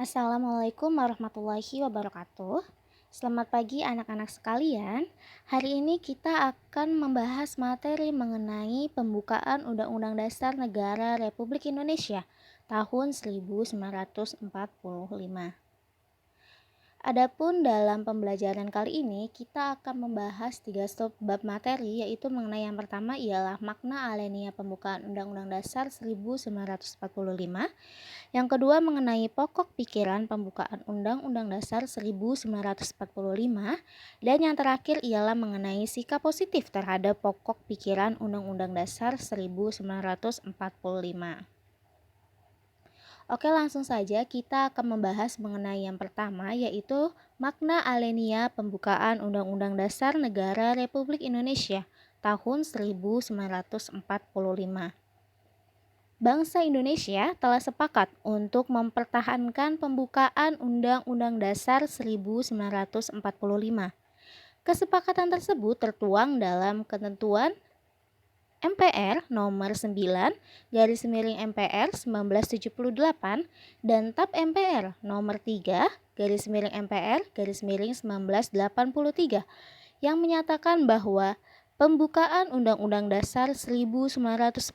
Assalamualaikum warahmatullahi wabarakatuh. Selamat pagi anak-anak sekalian. Hari ini kita akan membahas materi mengenai pembukaan Undang-Undang Dasar Negara Republik Indonesia tahun 1945. Adapun dalam pembelajaran kali ini kita akan membahas 3 subbab materi, yaitu mengenai yang pertama ialah makna alenia pembukaan Undang-Undang Dasar 1945. Yang kedua mengenai pokok pikiran pembukaan Undang-Undang Dasar 1945, dan yang terakhir ialah mengenai sikap positif terhadap pokok pikiran Undang-Undang Dasar 1945. Oke, langsung saja kita akan membahas mengenai yang pertama, yaitu makna alenia pembukaan Undang-Undang Dasar Negara Republik Indonesia tahun 1945. Bangsa Indonesia telah sepakat untuk mempertahankan pembukaan Undang-Undang Dasar 1945. Kesepakatan tersebut tertuang dalam Ketentuan MPR nomor 9 MPR 1978 dan TAP MPR nomor 3 MPR 1983 yang menyatakan bahwa pembukaan Undang-Undang Dasar 1945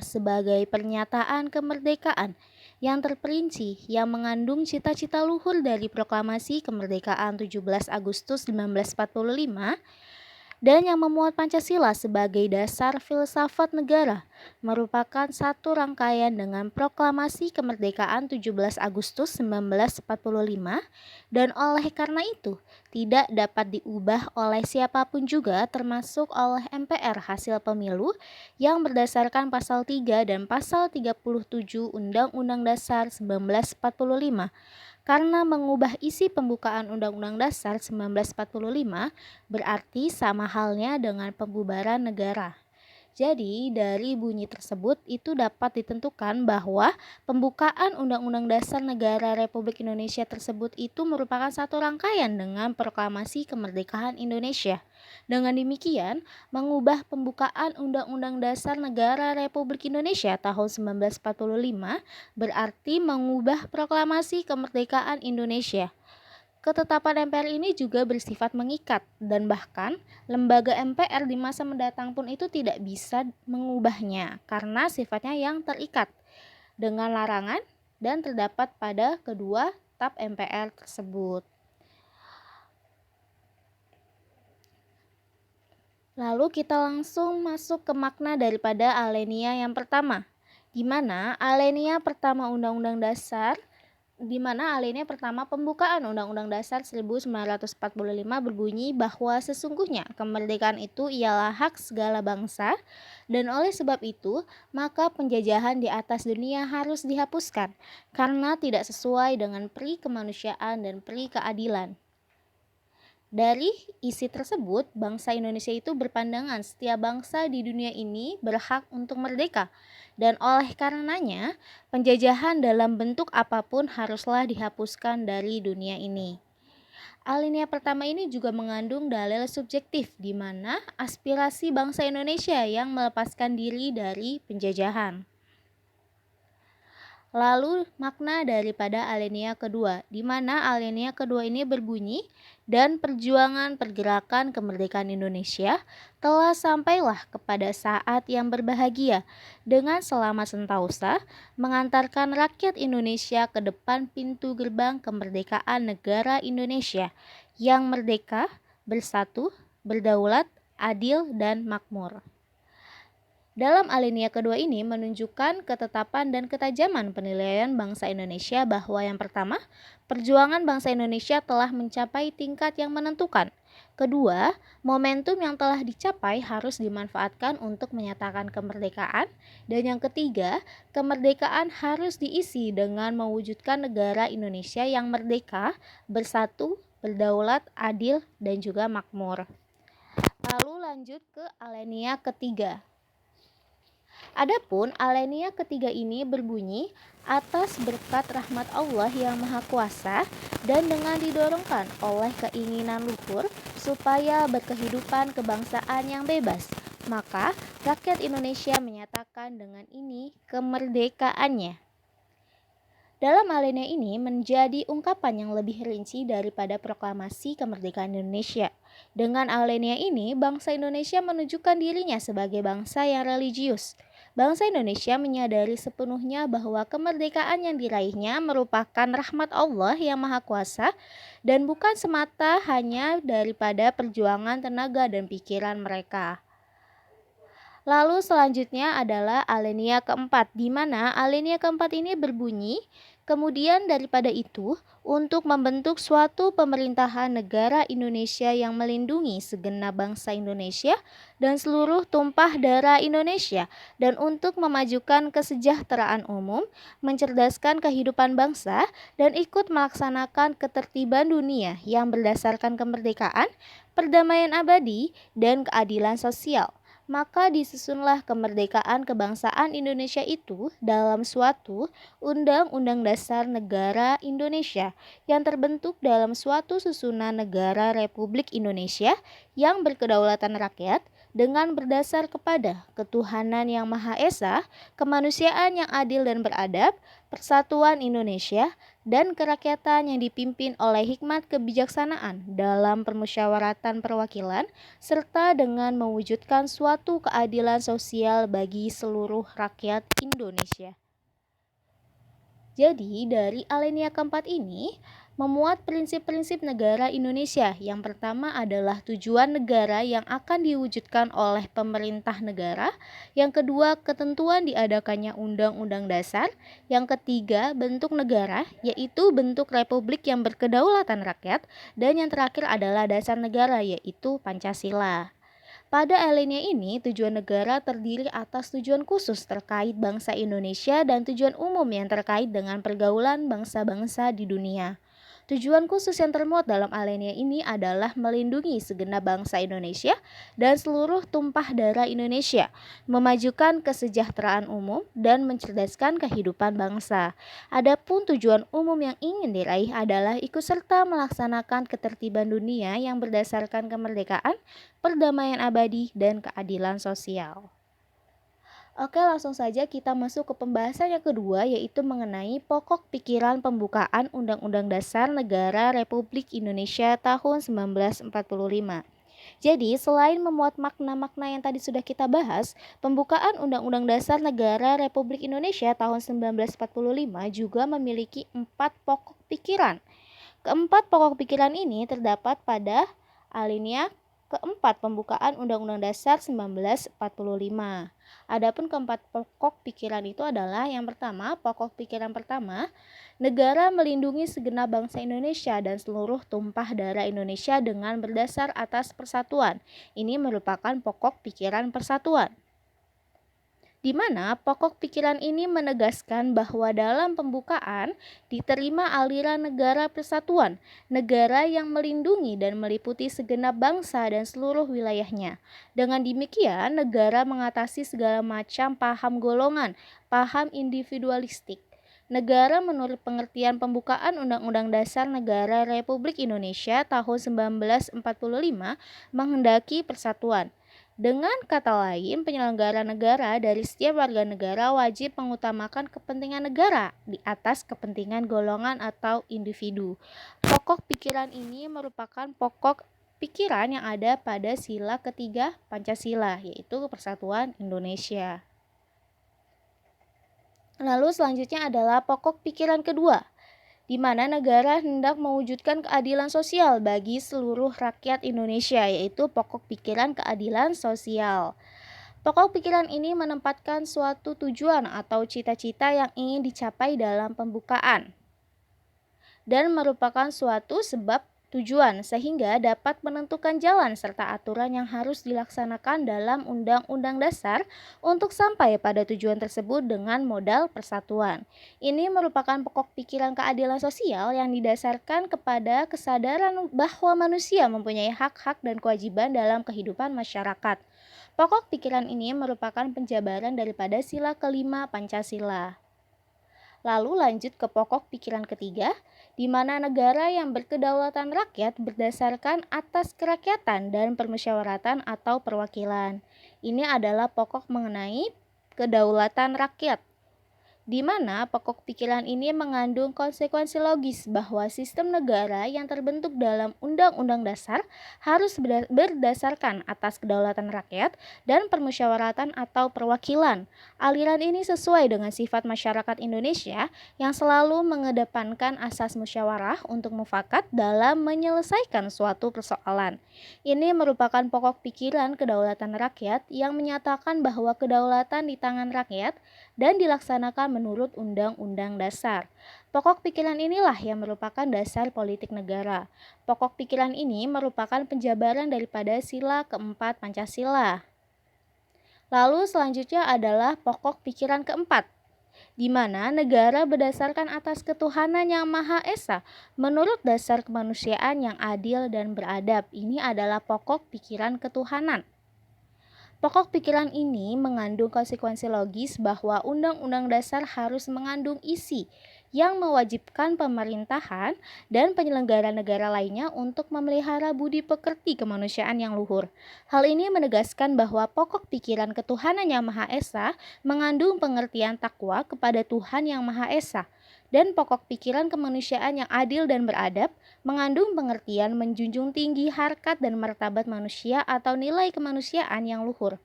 sebagai pernyataan kemerdekaan yang terperinci yang mengandung cita-cita luhur dari Proklamasi Kemerdekaan 17 Agustus 1945 dan yang memuat Pancasila sebagai dasar filsafat negara, merupakan satu rangkaian dengan Proklamasi Kemerdekaan 17 Agustus 1945, dan oleh karena itu tidak dapat diubah oleh siapapun juga, termasuk oleh MPR hasil pemilu yang berdasarkan pasal 3 dan pasal 37 Undang-Undang Dasar 1945. Karena mengubah isi pembukaan Undang-Undang Dasar 1945 berarti sama halnya dengan pembubaran negara. Jadi, dari bunyi tersebut itu dapat ditentukan bahwa pembukaan Undang-Undang Dasar Negara Republik Indonesia tersebut itu merupakan satu rangkaian dengan Proklamasi Kemerdekaan Indonesia. Dengan demikian, mengubah pembukaan Undang-Undang Dasar Negara Republik Indonesia tahun 1945 berarti mengubah Proklamasi Kemerdekaan Indonesia. Ketetapan MPR ini juga bersifat mengikat, dan bahkan lembaga MPR di masa mendatang pun itu tidak bisa mengubahnya karena sifatnya yang terikat dengan larangan dan terdapat pada kedua TAP MPR tersebut. Lalu kita langsung masuk ke makna daripada alenia yang pertama, di mana alenia pertama pembukaan Undang-Undang Dasar 1945 berbunyi bahwa sesungguhnya kemerdekaan itu ialah hak segala bangsa, dan oleh sebab itu maka penjajahan di atas dunia harus dihapuskan karena tidak sesuai dengan peri kemanusiaan dan peri keadilan. Dari isi tersebut, bangsa Indonesia itu berpandangan setiap bangsa di dunia ini berhak untuk merdeka, dan oleh karenanya penjajahan dalam bentuk apapun haruslah dihapuskan dari dunia ini. Alinea pertama ini juga mengandung dalil subjektif di mana aspirasi bangsa Indonesia yang melepaskan diri dari penjajahan. Lalu makna daripada alinea kedua, di mana alinea kedua ini berbunyi, dan perjuangan pergerakan kemerdekaan Indonesia telah sampailah kepada saat yang berbahagia dengan selamat sentausa mengantarkan rakyat Indonesia ke depan pintu gerbang kemerdekaan negara Indonesia yang merdeka, bersatu, berdaulat, adil, dan makmur. Dalam alinea kedua ini menunjukkan ketetapan dan ketajaman penilaian bangsa Indonesia bahwa yang pertama, perjuangan bangsa Indonesia telah mencapai tingkat yang menentukan. Kedua, momentum yang telah dicapai harus dimanfaatkan untuk menyatakan kemerdekaan. Dan yang ketiga, kemerdekaan harus diisi dengan mewujudkan negara Indonesia yang merdeka, bersatu, berdaulat, adil, dan juga makmur. Lalu lanjut ke alinea ketiga. Adapun alinea ketiga ini berbunyi atas berkat rahmat Allah yang Maha Kuasa dan dengan didorongkan oleh keinginan luhur supaya berkehidupan kebangsaan yang bebas, maka rakyat Indonesia menyatakan dengan ini kemerdekaannya. Dalam alinea ini menjadi ungkapan yang lebih rinci daripada proklamasi kemerdekaan Indonesia. Dengan alinea ini, bangsa Indonesia menunjukkan dirinya sebagai bangsa yang religius. Bangsa Indonesia menyadari sepenuhnya bahwa kemerdekaan yang diraihnya merupakan rahmat Allah yang Maha Kuasa dan bukan semata hanya daripada perjuangan tenaga dan pikiran mereka. Lalu selanjutnya adalah alinea keempat, di mana alinea keempat ini berbunyi, kemudian daripada itu, untuk membentuk suatu pemerintahan negara Indonesia yang melindungi segenap bangsa Indonesia dan seluruh tumpah darah Indonesia, dan untuk memajukan kesejahteraan umum, mencerdaskan kehidupan bangsa, dan ikut melaksanakan ketertiban dunia yang berdasarkan kemerdekaan, perdamaian abadi, dan keadilan sosial. Maka disusunlah kemerdekaan kebangsaan Indonesia itu dalam suatu Undang-Undang Dasar Negara Indonesia yang terbentuk dalam suatu susunan negara Republik Indonesia yang berkedaulatan rakyat dengan berdasar kepada ketuhanan yang Maha Esa, kemanusiaan yang adil dan beradab, persatuan Indonesia, dan kerakyatan yang dipimpin oleh hikmat kebijaksanaan dalam permusyawaratan perwakilan serta dengan mewujudkan suatu keadilan sosial bagi seluruh rakyat Indonesia. Jadi, dari alinea keempat ini memuat prinsip-prinsip negara Indonesia. Yang pertama adalah tujuan negara yang akan diwujudkan oleh pemerintah negara. Yang kedua, ketentuan diadakannya Undang-Undang Dasar. Yang ketiga, bentuk negara, yaitu bentuk republik yang berkedaulatan rakyat. Dan yang terakhir adalah dasar negara, yaitu Pancasila. Pada alinea ini, tujuan negara terdiri atas tujuan khusus terkait bangsa Indonesia dan tujuan umum yang terkait dengan pergaulan bangsa-bangsa di dunia. Tujuan khusus yang termuat dalam alinea ini adalah melindungi segenap bangsa Indonesia dan seluruh tumpah darah Indonesia, memajukan kesejahteraan umum, dan mencerdaskan kehidupan bangsa. Adapun tujuan umum yang ingin diraih adalah ikut serta melaksanakan ketertiban dunia yang berdasarkan kemerdekaan, perdamaian abadi, dan keadilan sosial. Oke, langsung saja kita masuk ke pembahasan yang kedua, yaitu mengenai pokok pikiran pembukaan Undang-Undang Dasar Negara Republik Indonesia tahun 1945. Jadi, selain memuat makna-makna yang tadi sudah kita bahas, pembukaan Undang-Undang Dasar Negara Republik Indonesia tahun 1945 juga memiliki 4 pokok pikiran. Keempat pokok pikiran ini terdapat pada alinea keempat pembukaan Undang-Undang Dasar 1945. Adapun keempat pokok pikiran itu adalah yang pertama, pokok pikiran pertama, negara melindungi segenap bangsa Indonesia dan seluruh tumpah darah Indonesia dengan berdasar atas persatuan. Ini merupakan pokok pikiran persatuan, di mana pokok pikiran ini menegaskan bahwa dalam pembukaan diterima aliran negara persatuan, negara yang melindungi dan meliputi segenap bangsa dan seluruh wilayahnya. Dengan demikian, negara mengatasi segala macam paham golongan, paham individualistik. Negara menurut pengertian pembukaan Undang-Undang Dasar Negara Republik Indonesia tahun 1945 menghendaki persatuan. Dengan kata lain, penyelenggara negara dari setiap warga negara wajib mengutamakan kepentingan negara di atas kepentingan golongan atau individu. Pokok pikiran ini merupakan pokok pikiran yang ada pada sila ketiga Pancasila, yaitu Persatuan Indonesia. Lalu selanjutnya adalah pokok pikiran kedua, di mana negara hendak mewujudkan keadilan sosial bagi seluruh rakyat Indonesia, yaitu pokok pikiran keadilan sosial. Pokok pikiran ini menempatkan suatu tujuan atau cita-cita yang ingin dicapai dalam pembukaan dan merupakan suatu sebab tujuan sehingga dapat menentukan jalan serta aturan yang harus dilaksanakan dalam Undang-Undang Dasar untuk sampai pada tujuan tersebut dengan modal persatuan. Ini merupakan pokok pikiran keadilan sosial yang didasarkan kepada kesadaran bahwa manusia mempunyai hak-hak dan kewajiban dalam kehidupan masyarakat. Pokok pikiran ini merupakan penjabaran daripada sila kelima Pancasila. Lalu lanjut ke pokok pikiran ketiga, di mana negara yang berkedaulatan rakyat berdasarkan atas kerakyatan dan permusyawaratan atau perwakilan. Ini adalah pokok mengenai kedaulatan rakyat. di mana pokok pikiran ini mengandung konsekuensi logis bahwa sistem negara yang terbentuk dalam Undang-Undang Dasar harus berdasarkan atas kedaulatan rakyat dan permusyawaratan atau perwakilan. Aliran ini sesuai dengan sifat masyarakat Indonesia yang selalu mengedepankan asas musyawarah untuk mufakat dalam menyelesaikan suatu persoalan. Ini merupakan pokok pikiran kedaulatan rakyat yang menyatakan bahwa kedaulatan di tangan rakyat dan dilaksanakan menurut Undang-Undang Dasar. Pokok pikiran inilah yang merupakan dasar politik negara. Pokok pikiran ini merupakan penjabaran daripada sila keempat Pancasila. Lalu selanjutnya adalah pokok pikiran keempat, di mana negara berdasarkan atas ketuhanan yang Maha Esa menurut dasar kemanusiaan yang adil dan beradab. Ini adalah pokok pikiran ketuhanan. Pokok pikiran ini mengandung konsekuensi logis bahwa Undang-Undang Dasar harus mengandung isi yang mewajibkan pemerintahan dan penyelenggara negara lainnya untuk memelihara budi pekerti kemanusiaan yang luhur. Hal ini menegaskan bahwa pokok pikiran ketuhanan yang Maha Esa mengandung pengertian takwa kepada Tuhan yang Maha Esa, dan pokok pikiran kemanusiaan yang adil dan beradab mengandung pengertian menjunjung tinggi harkat dan martabat manusia atau nilai kemanusiaan yang luhur.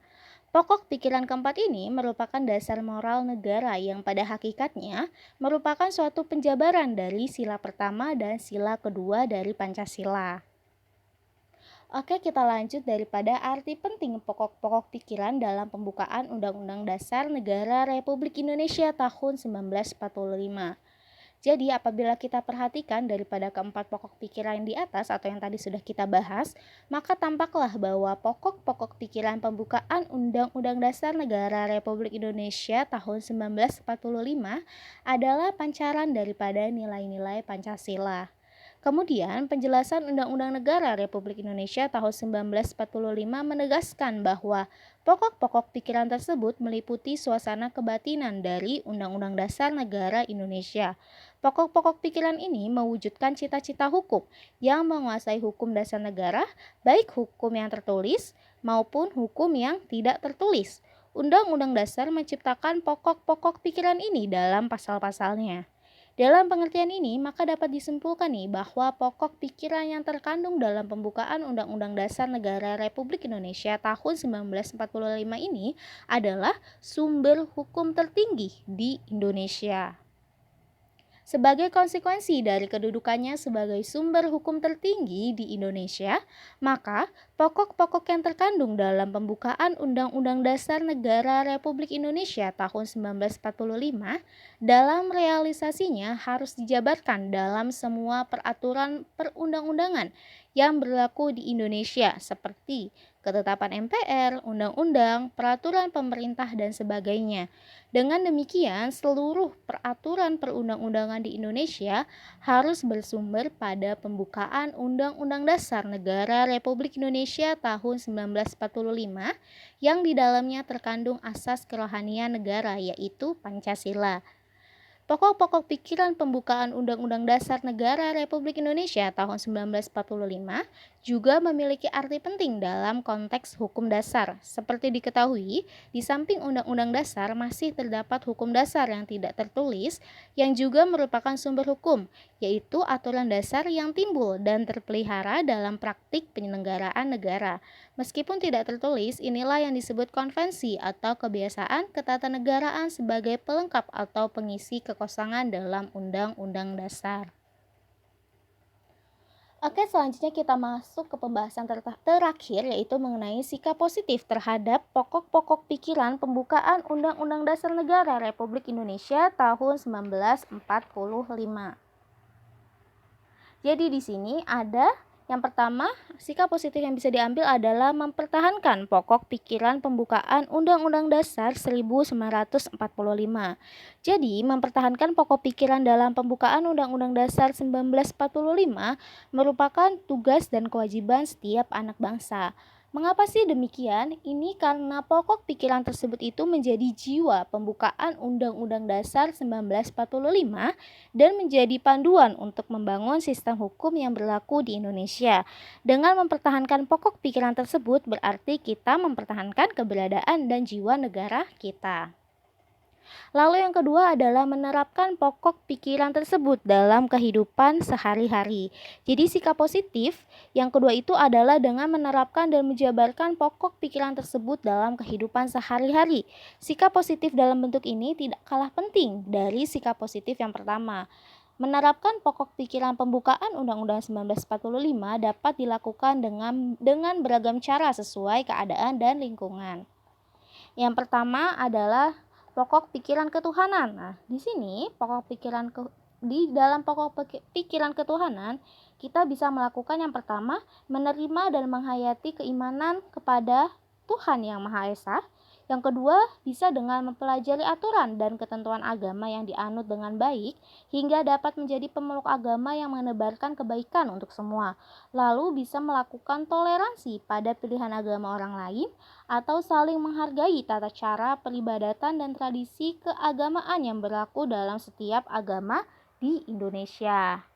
Pokok pikiran keempat ini merupakan dasar moral negara yang pada hakikatnya merupakan suatu penjabaran dari sila pertama dan sila kedua dari Pancasila. Oke, kita lanjut daripada arti penting pokok-pokok pikiran dalam pembukaan Undang-Undang Dasar Negara Republik Indonesia tahun 1945. Jadi apabila kita perhatikan daripada keempat pokok pikiran di atas atau yang tadi sudah kita bahas, maka tampaklah bahwa pokok-pokok pikiran pembukaan Undang-Undang Dasar Negara Republik Indonesia tahun 1945 adalah pancaran daripada nilai-nilai Pancasila. Kemudian, penjelasan Undang-Undang Negara Republik Indonesia tahun 1945 menegaskan bahwa pokok-pokok pikiran tersebut meliputi suasana kebatinan dari Undang-Undang Dasar Negara Indonesia. Pokok-pokok pikiran ini mewujudkan cita-cita hukum yang menguasai hukum dasar negara, baik hukum yang tertulis maupun hukum yang tidak tertulis. Undang-Undang Dasar menciptakan pokok-pokok pikiran ini dalam pasal-pasalnya. Dalam pengertian ini, maka dapat disimpulkan bahwa pokok pikiran yang terkandung dalam pembukaan Undang-Undang Dasar Negara Republik Indonesia tahun 1945 ini adalah sumber hukum tertinggi di Indonesia. Sebagai konsekuensi dari kedudukannya sebagai sumber hukum tertinggi di Indonesia, maka pokok-pokok yang terkandung dalam pembukaan Undang-Undang Dasar Negara Republik Indonesia tahun 1945 dalam realisasinya harus dijabarkan dalam semua peraturan perundang-undangan yang berlaku di Indonesia seperti ketetapan MPR, undang-undang, peraturan pemerintah, dan sebagainya. Dengan demikian, seluruh peraturan perundang-undangan di Indonesia harus bersumber pada pembukaan Undang-Undang Dasar Negara Republik Indonesia tahun 1945 yang di dalamnya terkandung asas kerohanian negara, yaitu Pancasila. Pokok-pokok pikiran pembukaan Undang-Undang Dasar Negara Republik Indonesia tahun 1945 juga memiliki arti penting dalam konteks hukum dasar. Seperti diketahui, di samping Undang-Undang Dasar masih terdapat hukum dasar yang tidak tertulis yang juga merupakan sumber hukum, yaitu aturan dasar yang timbul dan terpelihara dalam praktik penyelenggaraan negara. Meskipun tidak tertulis, inilah yang disebut konvensi atau kebiasaan ketatanegaraan sebagai pelengkap atau pengisi kekosongan dalam Undang-Undang Dasar. Oke, selanjutnya kita masuk ke pembahasan terakhir, yaitu mengenai sikap positif terhadap pokok-pokok pikiran pembukaan Undang-Undang Dasar Negara Republik Indonesia tahun 1945. Jadi di sini ada yang pertama, sikap positif yang bisa diambil adalah mempertahankan pokok pikiran pembukaan Undang-Undang Dasar 1945. Jadi, mempertahankan pokok pikiran dalam pembukaan Undang-Undang Dasar 1945 merupakan tugas dan kewajiban setiap anak bangsa. Mengapa sih demikian? Ini karena pokok pikiran tersebut itu menjadi jiwa pembukaan Undang-Undang Dasar 1945 dan menjadi panduan untuk membangun sistem hukum yang berlaku di Indonesia. Dengan mempertahankan pokok pikiran tersebut berarti kita mempertahankan keberadaan dan jiwa negara kita. Lalu yang kedua adalah menerapkan pokok pikiran tersebut dalam kehidupan sehari-hari. Jadi sikap positif yang kedua itu adalah dengan menerapkan dan menjabarkan pokok pikiran tersebut dalam kehidupan sehari-hari. Sikap positif dalam bentuk ini tidak kalah penting dari sikap positif yang pertama. Menerapkan pokok pikiran pembukaan Undang-Undang 1945 dapat dilakukan dengan beragam cara sesuai keadaan dan lingkungan. Yang pertama adalah pokok pikiran ketuhanan. Nah, di sini di dalam pikiran ketuhanan kita bisa melakukan yang pertama menerima dan menghayati keimanan kepada Tuhan yang Maha Esa. Yang kedua, bisa dengan mempelajari aturan dan ketentuan agama yang dianut dengan baik hingga dapat menjadi pemeluk agama yang menebarkan kebaikan untuk semua. Lalu bisa melakukan toleransi pada pilihan agama orang lain atau saling menghargai tata cara peribadatan dan tradisi keagamaan yang berlaku dalam setiap agama di Indonesia.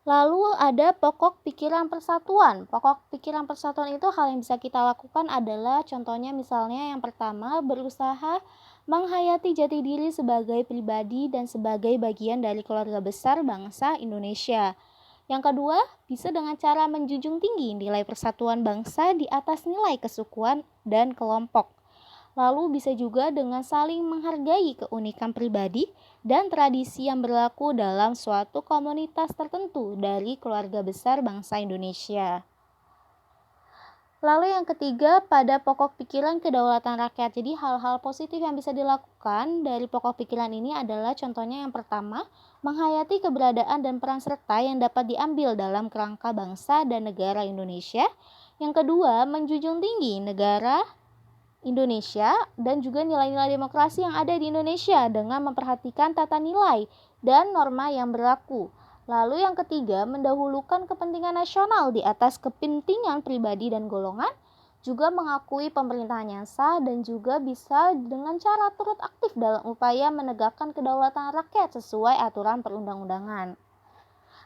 Lalu ada pokok pikiran persatuan. Pokok pikiran persatuan itu hal yang bisa kita lakukan adalah contohnya misalnya yang pertama berusaha menghayati jati diri sebagai pribadi dan sebagai bagian dari keluarga besar bangsa Indonesia. Yang kedua, bisa dengan cara menjunjung tinggi nilai persatuan bangsa di atas nilai kesukuan dan kelompok. Lalu bisa juga dengan saling menghargai keunikan pribadi dan tradisi yang berlaku dalam suatu komunitas tertentu dari keluarga besar bangsa Indonesia. Lalu yang ketiga, pada pokok pikiran kedaulatan rakyat. Jadi hal-hal positif yang bisa dilakukan dari pokok pikiran ini adalah contohnya yang pertama, menghayati keberadaan dan peran serta yang dapat diambil dalam kerangka bangsa dan negara Indonesia. Yang kedua, menjunjung tinggi negara Indonesia dan juga nilai-nilai demokrasi yang ada di Indonesia dengan memperhatikan tata nilai dan norma yang berlaku. Lalu yang ketiga, mendahulukan kepentingan nasional di atas kepentingan pribadi dan golongan, juga mengakui pemerintahan yang sah dan juga bisa dengan cara turut aktif dalam upaya menegakkan kedaulatan rakyat sesuai aturan perundang-undangan.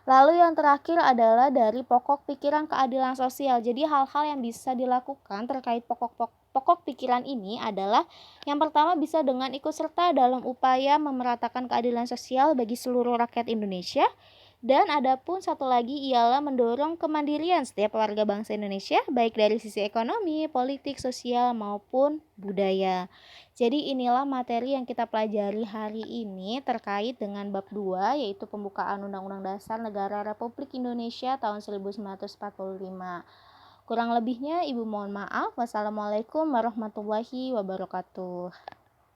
Lalu yang terakhir adalah dari pokok pikiran keadilan sosial. Jadi hal-hal yang bisa dilakukan terkait pokok pikiran ini adalah yang pertama bisa dengan ikut serta dalam upaya memeratakan keadilan sosial bagi seluruh rakyat Indonesia. Dan adapun satu lagi ialah mendorong kemandirian setiap warga bangsa Indonesia baik dari sisi ekonomi, politik, sosial maupun budaya. Jadi inilah materi yang kita pelajari hari ini terkait dengan bab 2 yaitu pembukaan Undang-Undang Dasar Negara Republik Indonesia tahun 1945. Kurang lebihnya Ibu mohon maaf. Wassalamualaikum warahmatullahi wabarakatuh.